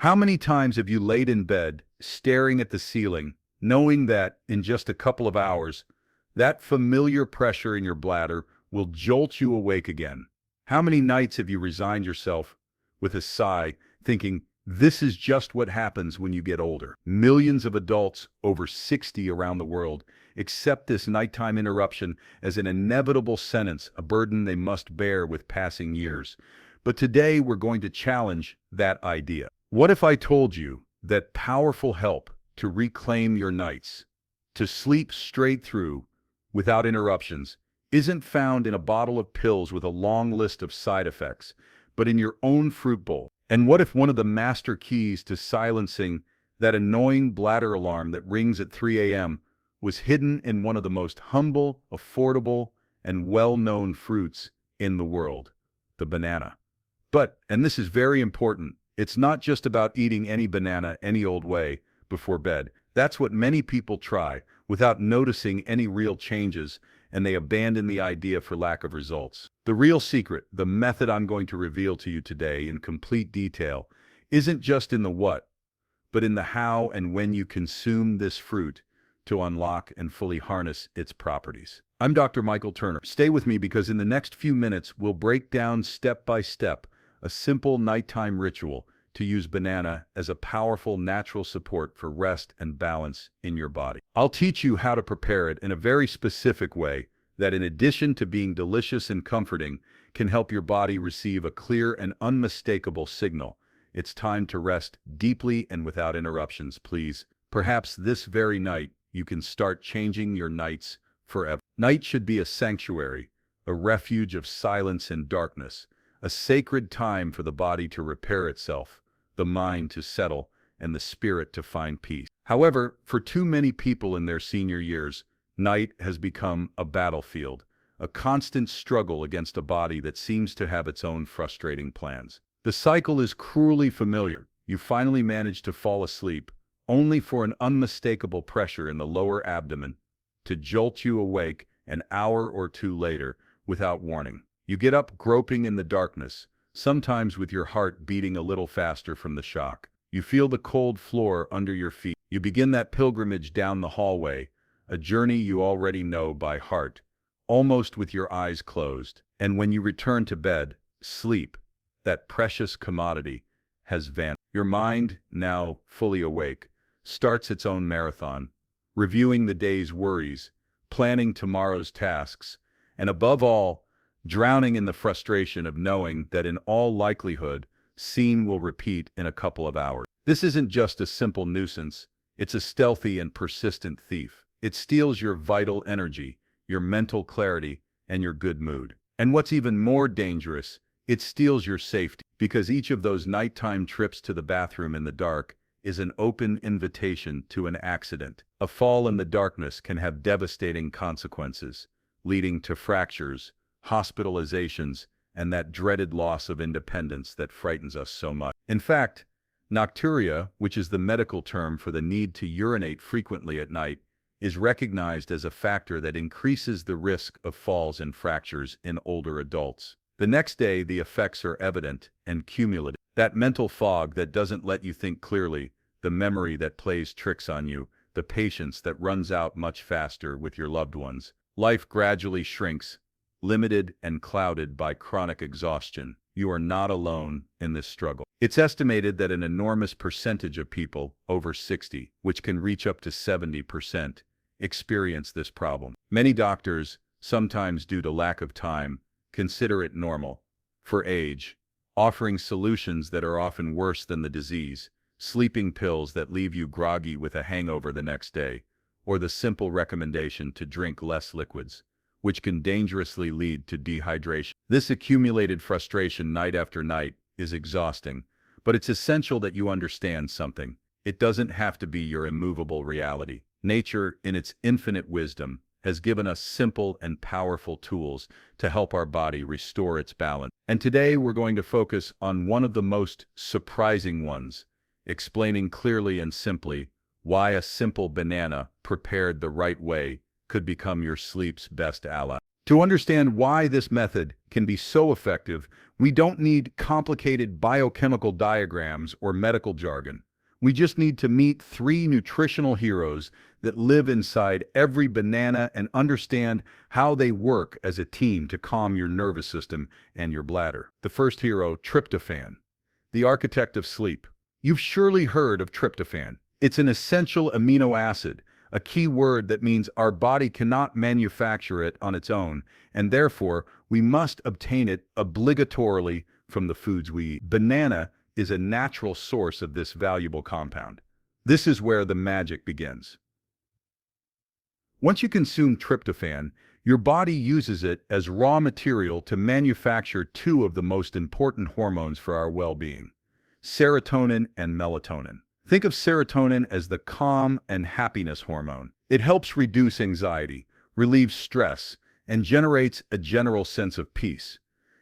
How many times have you laid in bed, staring at the ceiling, knowing that in just a couple of hours, that familiar pressure in your bladder will jolt you awake again? How many nights have you resigned yourself with a sigh, thinking, this is just what happens when you get older? Millions of adults over 60 around the world accept this nighttime interruption as an inevitable sentence, a burden they must bear with passing years. But today we're going to challenge that idea. What if I told you that powerful help to reclaim your nights, to sleep straight through without interruptions, isn't found in a bottle of pills with a long list of side effects, but in your own fruit bowl? And what if one of the master keys to silencing that annoying bladder alarm that rings at 3 a.m. was hidden in one of the most humble, affordable, and well-known fruits in the world, the banana? But, and this is very important, it's not just about eating any banana any old way before bed. That's what many people try without noticing any real changes, and they abandon the idea for lack of results. The real secret, the method I'm going to reveal to you today in complete detail, isn't just in the what, but in the how and when you consume this fruit to unlock and fully harness its properties. I'm Dr. Michael Turner. Stay with me because in the next few minutes, we'll break down step by step a simple nighttime ritual to use banana as a powerful natural support for rest and balance in your body. I'll teach you how to prepare it in a very specific way that, in addition to being delicious and comforting, can help your body receive a clear and unmistakable signal. It's time to rest deeply and without interruptions, please. Perhaps this very night, you can start changing your nights forever. Night should be a sanctuary, a refuge of silence and darkness, a sacred time for the body to repair itself, the mind to settle, and the spirit to find peace. However, for too many people in their senior years, night has become a battlefield, a constant struggle against a body that seems to have its own frustrating plans. The cycle is cruelly familiar. You finally manage to fall asleep, only for an unmistakable pressure in the lower abdomen to jolt you awake an hour or two later without warning. You get up groping in the darkness, sometimes with your heart beating a little faster from the shock. You feel the cold floor under your feet. You begin that pilgrimage down the hallway, a journey you already know by heart, almost with your eyes closed. And when you return to bed, sleep, that precious commodity, has vanished. Your mind, now fully awake, starts its own marathon, reviewing the day's worries, planning tomorrow's tasks, and above all, drowning in the frustration of knowing that in all likelihood, scene will repeat in a couple of hours. This isn't just a simple nuisance, it's a stealthy and persistent thief. It steals your vital energy, your mental clarity, and your good mood. And what's even more dangerous, it steals your safety, because each of those nighttime trips to the bathroom in the dark is an open invitation to an accident. A fall in the darkness can have devastating consequences, leading to fractures, hospitalizations, and that dreaded loss of independence that frightens us so much. In fact, nocturia, which is the medical term for the need to urinate frequently at night, is recognized as a factor that increases the risk of falls and fractures in older adults. The next day, the effects are evident and cumulative. That mental fog that doesn't let you think clearly, the memory that plays tricks on you, the patience that runs out much faster with your loved ones. Life gradually shrinks, limited and clouded by chronic exhaustion. You are not alone in this struggle. It's estimated that an enormous percentage of people over 60, which can reach up to 70%, experience this problem. Many doctors, sometimes due to lack of time, consider it normal for age, offering solutions that are often worse than the disease, sleeping pills that leave you groggy with a hangover the next day, or the simple recommendation to drink less liquids, which can dangerously lead to dehydration. This accumulated frustration night after night is exhausting, but it's essential that you understand something. It doesn't have to be your immovable reality. Nature, in its infinite wisdom, has given us simple and powerful tools to help our body restore its balance. And today we're going to focus on one of the most surprising ones, explaining clearly and simply why a simple banana prepared the right way could become your sleep's best ally. To understand why this method can be so effective, we don't need complicated biochemical diagrams or medical jargon. We just need to meet three nutritional heroes that live inside every banana and understand how they work as a team to calm your nervous system and your bladder. The first hero, tryptophan, the architect of sleep. You've surely heard of tryptophan. It's an essential amino acid, a key word that means our body cannot manufacture it on its own, and therefore we must obtain it obligatorily from the foods we eat. Banana is a natural source of this valuable compound. This is where the magic begins. Once you consume tryptophan, your body uses it as raw material to manufacture two of the most important hormones for our well-being: serotonin and melatonin. Think of serotonin as the calm and happiness hormone. It helps reduce anxiety, relieves stress, and generates a general sense of peace.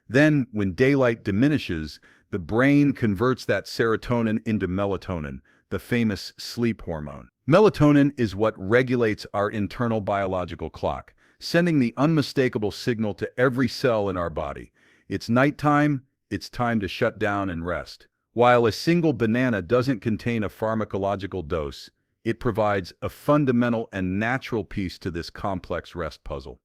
Then, when daylight diminishes, the brain converts that serotonin into melatonin, the famous sleep hormone. Melatonin is what regulates our internal biological clock, sending the unmistakable signal to every cell in our body. It's nighttime, it's time to shut down and rest. While a single banana doesn't contain a pharmacological dose, it provides a fundamental and natural piece to this complex rest puzzle.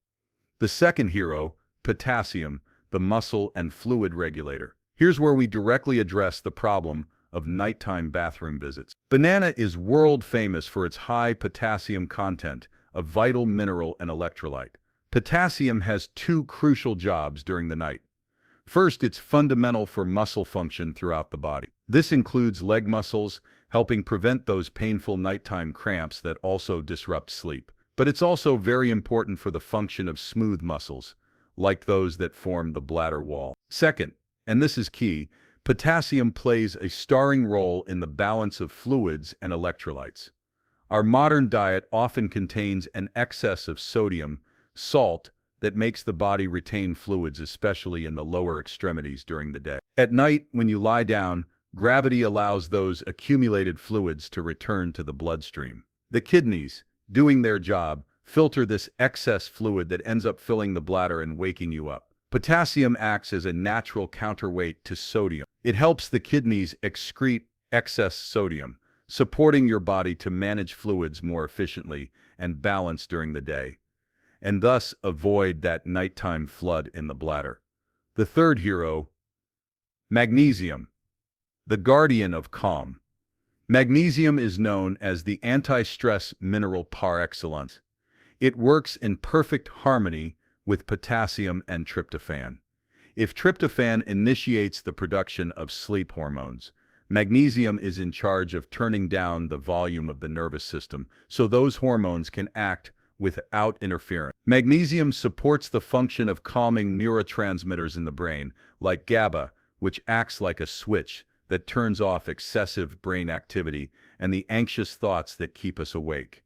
The second hero, potassium, the muscle and fluid regulator. Here's where we directly address the problem of nighttime bathroom visits. Banana is world famous for its high potassium content, a vital mineral and electrolyte. Potassium has two crucial jobs during the night. First, it's fundamental for muscle function throughout the body. This includes leg muscles, helping prevent those painful nighttime cramps that also disrupt sleep. But it's also very important for the function of smooth muscles, like those that form the bladder wall. Second, and this is key, potassium plays a starring role in the balance of fluids and electrolytes. Our modern diet often contains an excess of sodium, salt, that makes the body retain fluids, especially in the lower extremities during the day. At night, when you lie down, gravity allows those accumulated fluids to return to the bloodstream. The kidneys, doing their job, filter this excess fluid that ends up filling the bladder and waking you up. Potassium acts as a natural counterweight to sodium. It helps the kidneys excrete excess sodium, supporting your body to manage fluids more efficiently and balance during the day, and thus avoid that nighttime flood in the bladder. The third hero, magnesium, the guardian of calm. Magnesium is known as the anti-stress mineral par excellence. It works in perfect harmony with potassium and tryptophan. If tryptophan initiates the production of sleep hormones, magnesium is in charge of turning down the volume of the nervous system so those hormones can act without interference. Magnesium supports the function of calming neurotransmitters in the brain, like GABA, which acts like a switch that turns off excessive brain activity and the anxious thoughts that keep us awake.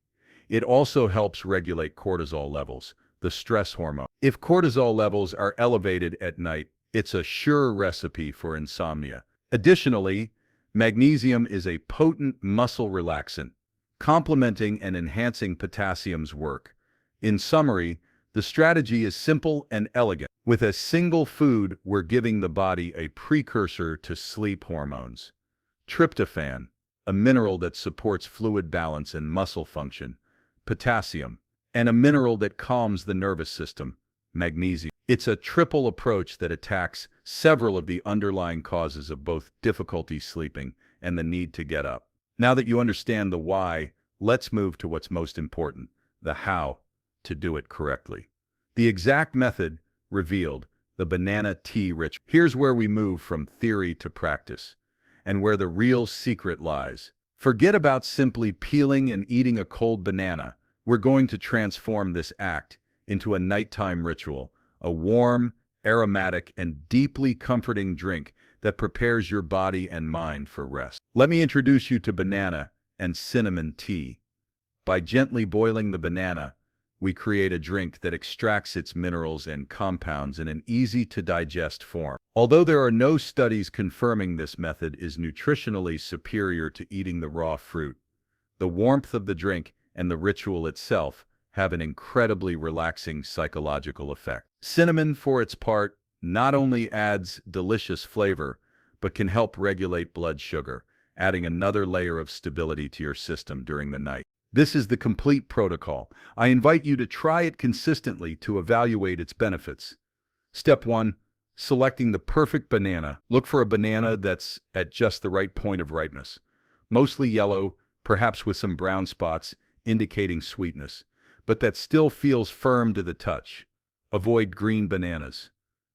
It also helps regulate cortisol levels, the stress hormone. If cortisol levels are elevated at night, it's a sure recipe for insomnia. Additionally, magnesium is a potent muscle relaxant, complementing and enhancing potassium's work. In summary, the strategy is simple and elegant. With a single food, we're giving the body a precursor to sleep hormones: tryptophan, a mineral that supports fluid balance and muscle function; potassium, and a mineral that calms the nervous system, magnesium. It's a triple approach that attacks several of the underlying causes of both difficulty sleeping and the need to get up. Now that you understand the why, let's move to what's most important, the how to do it correctly. The exact method revealed, the banana tea ritual. Here's where we move from theory to practice, and where the real secret lies. Forget about simply peeling and eating a cold banana. We're going to transform this act into a nighttime ritual, a warm, aromatic, and deeply comforting drink that prepares your body and mind for rest. Let me introduce you to banana and cinnamon tea. By gently boiling the banana, we create a drink that extracts its minerals and compounds in an easy-to-digest form. Although there are no studies confirming this method is nutritionally superior to eating the raw fruit, the warmth of the drink and the ritual itself have an incredibly relaxing psychological effect. Cinnamon, for its part, not only adds delicious flavor, but can help regulate blood sugar, adding another layer of stability to your system during the night. This is the complete protocol. I invite you to try it consistently to evaluate its benefits. Step 1. Selecting the perfect banana. Look for a banana that's at just the right point of ripeness. Mostly yellow, perhaps with some brown spots, indicating sweetness, but that still feels firm to the touch. Avoid green bananas.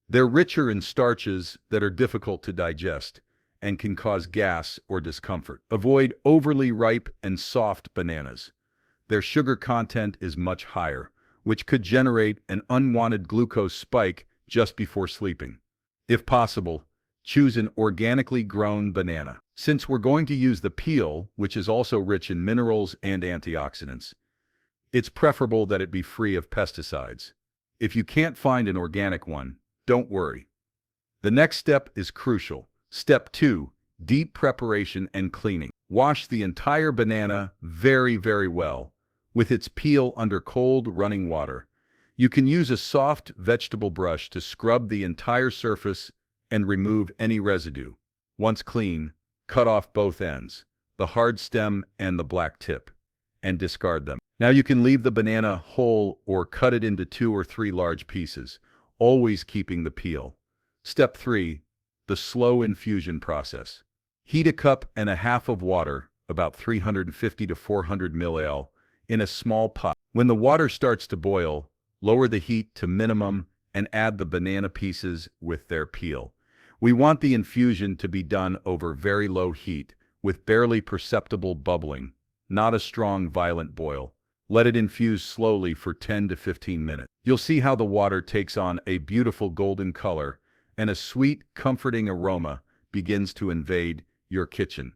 They're richer in starches that are difficult to digest and can cause gas or discomfort. Avoid overly ripe and soft bananas. Their sugar content is much higher, which could generate an unwanted glucose spike just before sleeping. If possible, choose an organically grown banana. Since we're going to use the peel, which is also rich in minerals and antioxidants, it's preferable that it be free of pesticides. If you can't find an organic one, don't worry. The next step is crucial. Step 2. Deep preparation and cleaning. Wash the entire banana very well, with its peel under cold, running water. You can use a soft vegetable brush to scrub the entire surface and remove any residue. Once clean, cut off both ends, the hard stem and the black tip, and discard them. Now you can leave the banana whole or cut it into 2 or 3 large pieces, always keeping the peel. Step 3. The slow infusion process. Heat a cup and a half of water, about 350 to 400 ml, in a small pot. When the water starts to boil, lower the heat to minimum and add the banana pieces with their peel. We want the infusion to be done over very low heat, with barely perceptible bubbling, not a strong, violent boil. Let it infuse slowly for 10 to 15 minutes. You'll see how the water takes on a beautiful golden color, and a sweet, comforting aroma begins to invade your kitchen.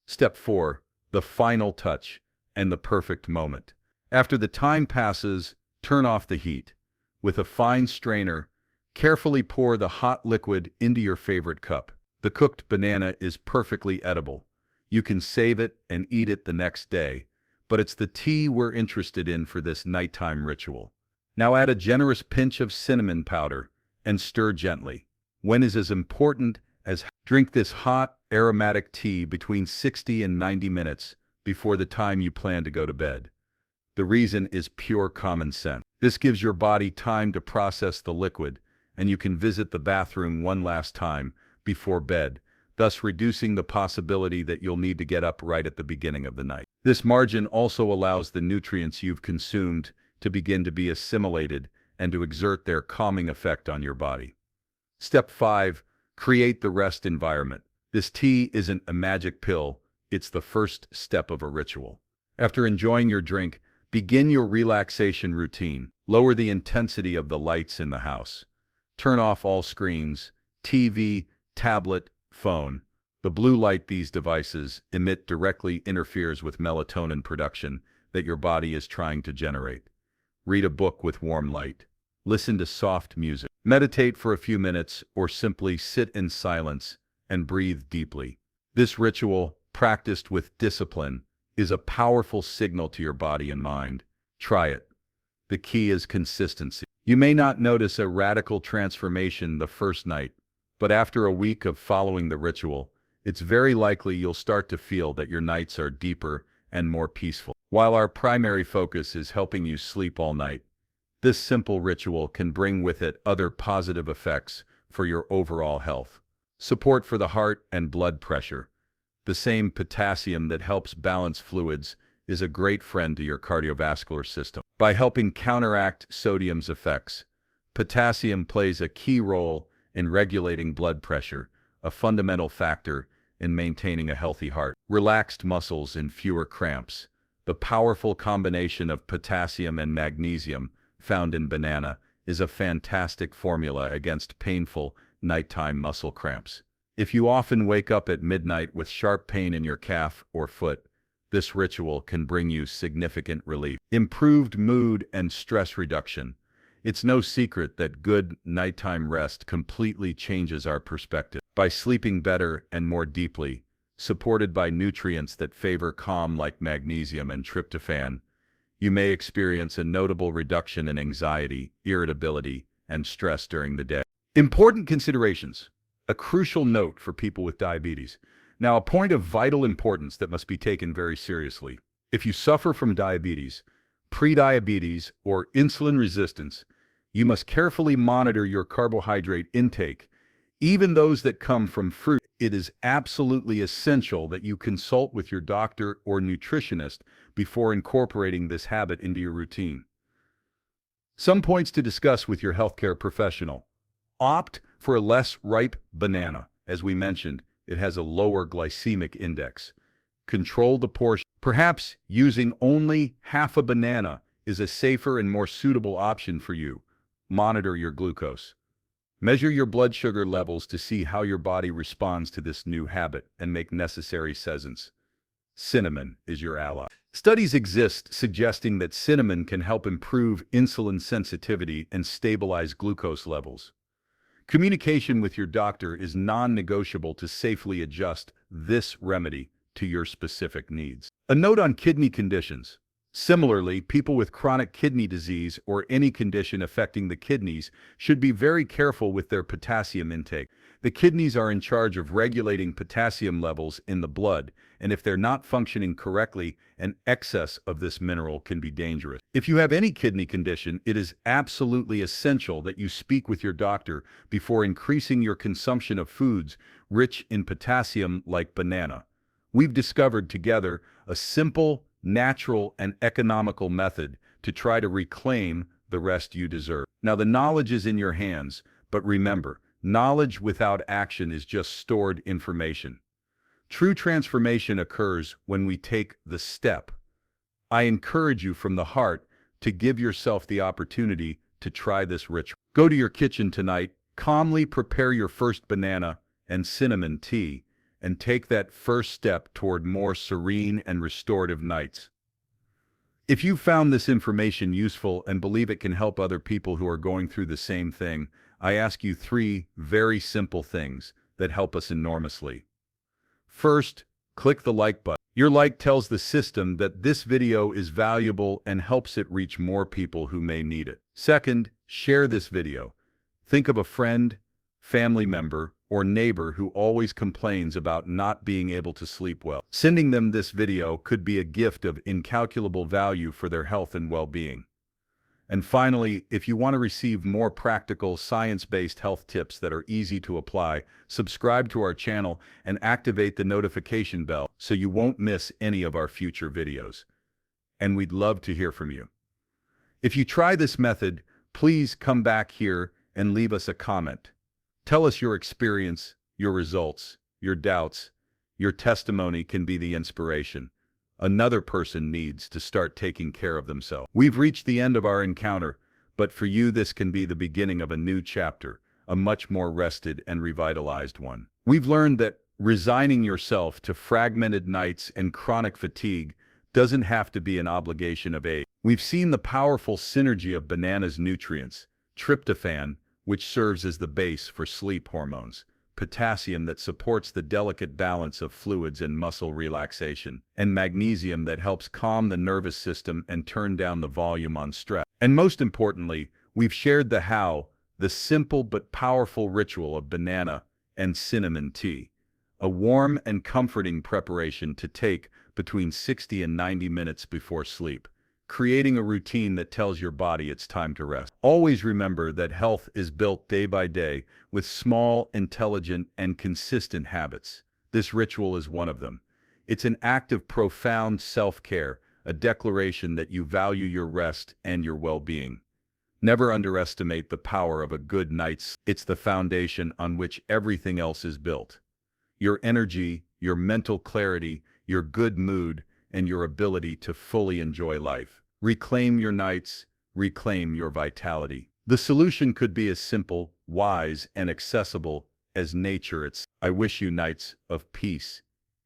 Step 4. The final touch and the perfect moment. After the time passes, turn off the heat. With a fine strainer, carefully pour the hot liquid into your favorite cup. The cooked banana is perfectly edible. You can save it and eat it the next day, but it's the tea we're interested in for this nighttime ritual. Now add a generous pinch of cinnamon powder and stir gently. When is as important as drink this hot, aromatic tea between 60 and 90 minutes before the time you plan to go to bed. The reason is pure common sense. This gives your body time to process the liquid, and you can visit the bathroom one last time before bed, thus reducing the possibility that you'll need to get up right at the beginning of the night. This margin also allows the nutrients you've consumed to begin to be assimilated and to exert their calming effect on your body. Step 5. Create the rest environment. This tea isn't a magic pill, it's the first step of a ritual. After enjoying your drink, begin your relaxation routine. Lower the intensity of the lights in the house. Turn off all screens, TV, tablet, phone. The blue light these devices emit directly interferes with melatonin production that your body is trying to generate. Read a book with warm light. Listen to soft music. Meditate for a few minutes or simply sit in silence and breathe deeply. This ritual, practiced with discipline, is a powerful signal to your body and mind. Try it. The key is consistency. You may not notice a radical transformation the first night, but after a week of following the ritual, it's very likely you'll start to feel that your nights are deeper and more peaceful. While our primary focus is helping you sleep all night, this simple ritual can bring with it other positive effects for your overall health. Support for the heart and blood pressure. The same potassium that helps balance fluids is a great friend to your cardiovascular system. By helping counteract sodium's effects, potassium plays a key role in regulating blood pressure, a fundamental factor in maintaining a healthy heart. Relaxed muscles and fewer cramps. The powerful combination of potassium and magnesium found in banana is a fantastic formula against painful nighttime muscle cramps. If you often wake up at midnight with sharp pain in your calf or foot, this ritual can bring you significant relief. Improved mood and stress reduction. It's no secret that good nighttime rest completely changes our perspective. By sleeping better and more deeply, supported by nutrients that favor calm like magnesium and tryptophan, you may experience a notable reduction in anxiety, irritability, and stress during the day. Important considerations. A crucial note for people with diabetes. Now, a point of vital importance that must be taken very seriously. If you suffer from diabetes, prediabetes, or insulin resistance, you must carefully monitor your carbohydrate intake, even those that come from fruit. It is absolutely essential that you consult with your doctor or nutritionist before incorporating this habit into your routine. Some points to discuss with your healthcare professional. Opt for a less ripe banana. As we mentioned, it has a lower glycemic index. Control the portion. Perhaps using only half a banana is a safer and more suitable option for you. Monitor your glucose. Measure your blood sugar levels to see how your body responds to this new habit and make necessary cessation. Cinnamon is your ally. Studies exist suggesting that cinnamon can help improve insulin sensitivity and stabilize glucose levels. Communication with your doctor is non-negotiable to safely adjust this remedy to your specific needs. A note on kidney conditions. Similarly, people with chronic kidney disease or any condition affecting the kidneys should be very careful with their potassium intake. The kidneys are in charge of regulating potassium levels in the blood, and if they're not functioning correctly, an excess of this mineral can be dangerous. If you have any kidney condition, it is absolutely essential that you speak with your doctor before increasing your consumption of foods rich in potassium like banana. We've discovered together a simple, natural, and economical method to try to reclaim the rest you deserve. Now, the knowledge is in your hands, but remember, knowledge without action is just stored information. True transformation occurs when we take the step. I encourage you from the heart to give yourself the opportunity to try this ritual. Go to your kitchen tonight, calmly prepare your first banana and cinnamon tea, and take that first step toward more serene and restorative nights. If you found this information useful and believe it can help other people who are going through the same thing, I ask you 3 very simple things that help us enormously. First, click the like button. Your like tells the system that this video is valuable and helps it reach more people who may need it. Second, share this video. Think of a friend, family member, or neighbor who always complains about not being able to sleep well. Sending them this video could be a gift of incalculable value for their health and well-being. And finally, if you want to receive more practical, science-based health tips that are easy to apply, subscribe to our channel and activate the notification bell so you won't miss any of our future videos. And we'd love to hear from you. If you try this method, please come back here and leave us a comment. Tell us your experience, your results, your doubts. Your testimony can be the inspiration. Another person needs to start taking care of themselves. We've reached the end of our encounter, but for you this can be the beginning of a new chapter, a much more rested and revitalized one. We've learned that resigning yourself to fragmented nights and chronic fatigue doesn't have to be an obligation of age. We've seen the powerful synergy of banana's nutrients, tryptophan, which serves as the base for sleep hormones, potassium that supports the delicate balance of fluids and muscle relaxation, and magnesium that helps calm the nervous system and turn down the volume on stress. And most importantly, we've shared the how, the simple but powerful ritual of banana and cinnamon tea, a warm and comforting preparation to take between 60 and 90 minutes before sleep, creating a routine that tells your body it's time to rest. Always remember that health is built day by day with small, intelligent, and consistent habits. This ritual is one of them. It's an act of profound self-care, a declaration that you value your rest and your well-being. Never underestimate the power of a good night's sleep. It's the foundation on which everything else is built. Your energy, your mental clarity, your good mood, and your ability to fully enjoy life. Reclaim your nights, reclaim your vitality. The solution could be as simple, wise, and accessible as nature itself. I wish you nights of peace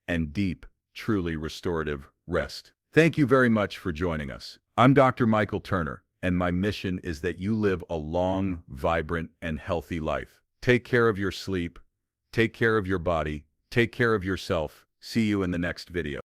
and deep, truly restorative rest. Thank you very much for joining us. I'm Dr. Michael Turner, and my mission is that you live a long, vibrant, and healthy life. Take care of your sleep, take care of your body, take care of yourself. See you in the next video.